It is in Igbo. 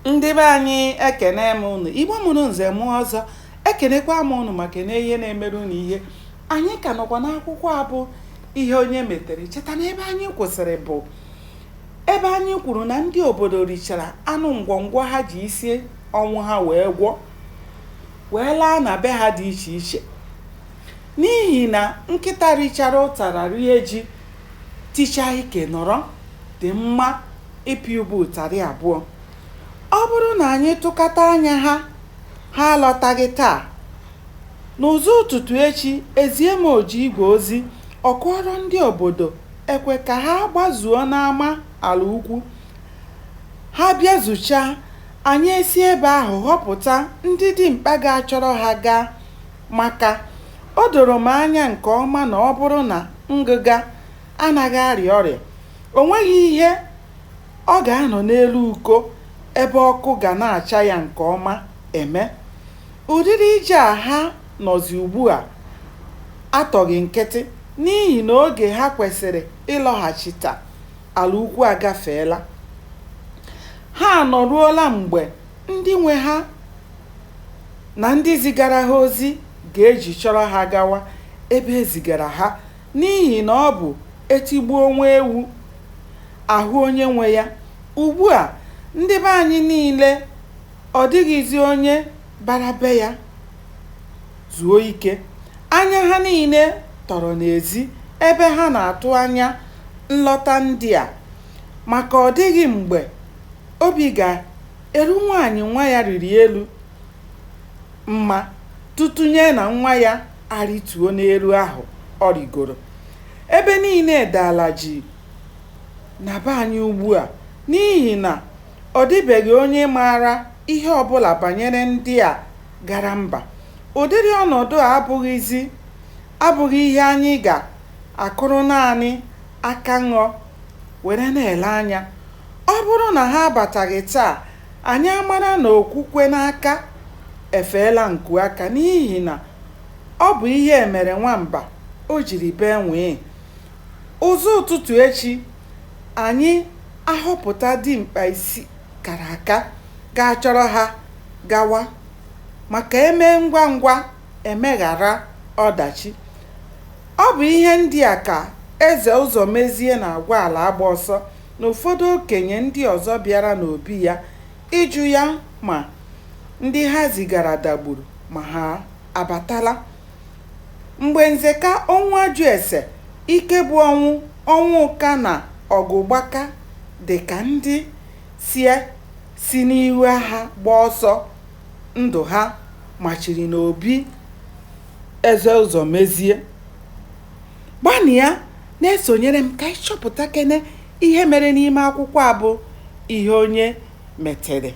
Ndị be anyị ekene m unu, Igbo mụrụ nze mụọ ọzọ, ekenekwa m unu maka na ihe na-emerụ unu ihe. Anyị ka nọkwa n'akwụkwọ a bụ ihe onye metere. Cheta na ebe anyị kwụsịrị bụ ebe anyị kwuru na ndị obodo richara anụ ngwọngwọ ha ji isi ọnwụ ha wee laa na be ha dị iche iche, n'ihi na nkịta richara ụtara rie ji tichaa ike nọrọ dị mma ịpị ụba ụtarị abụọ. Ọ bụrụ na anyị tụkata anya ha alọtaghị taa, n'ụzọ ụtụtụ echi ezie m oji igwe ozi ọkọrọ ndị obodo ekwe ka ha gbazuo n'ama ala ukwu. Ha bịa zuchaa, anyị esi ebe ahụ họpụta ndị dimkpa ga-achọrọ ha gaa, maka o doro m anya nke ọma na ọ bụrụ na ngịga anaghị arịa ọrịa, o nweghị ihe ọ ga-anọ n'elu uko ebe ọkụ ga na-acha ya nke ọma eme. Ụdịrị ije a ha nọzi ugbu a atọghị nkịtị, n'ihi na oge ha kwesịrị ịlọghachita ala ukwu agafeela. Ha anọruola mgbe ndị nwe ha na ndị zigara ha ozi ga-eji chọrọ ha gawa ebe ezigara ha, n'ihi na ọ bụ etigbuo nwa ewu ahụ onye nwe ya. Ugbu a ndị be anyị niile, ọ dịghịzi onye bara be ya zuo ike. Anya ha niile tọrọ n'ezi ebe ha na-atụ anya nlọta ndị a, maka ọ dịghị mgbe obi ga-eru nwaanyị nwa ya riri elu mma tụtụnye na nwa ya arịtuo n'elu ahụ ọ rigoro. Ebe niile daala ji na be anyị ugbu a, n'ihi na ọ dịbeghị onye maara ihe ọbụla banyere ndị a gara mba. Ụdịrị ọnọdụ a abụghị ihe anyị ga-akụrụ naanị aka ṅụọ were na-ele anya. Ọ bụrụ na ha abataghị taa, anyị amara na okwukwe n'aka efeela nku aka, n'ihi na ọ bụ ihe mere nwamba o jiri bee nwee. Ụzọ ụtụtụ echi anyị ahọpụta dimkpa isi kara aka ga-achọrọ ha gawa, maka eme ngwa ngwa emeghara ọdachi. Ọ bụ ihe ndị a ka eze ụzọ mezie na-agwa ala agba ọsọ na ụfọdụ okenye ndị ọzọ bịara n'obi ya ịjụ ya ma ndị ha zigara dagburu ma ha abatala. Mgbe nzeka ọnwụ ajụ ese, ike bụ ọnwụ ụka na ọgụ gbaka dị ka ndị si n'ihu agha gbaa ọsọ ndụ ha machiri n'obi eze ụzọ mezie. Gbanịa na-esonyere m ka anyị chọpụta kene ihe mere n'ime akwụkwọ a bụ ihe onye metere.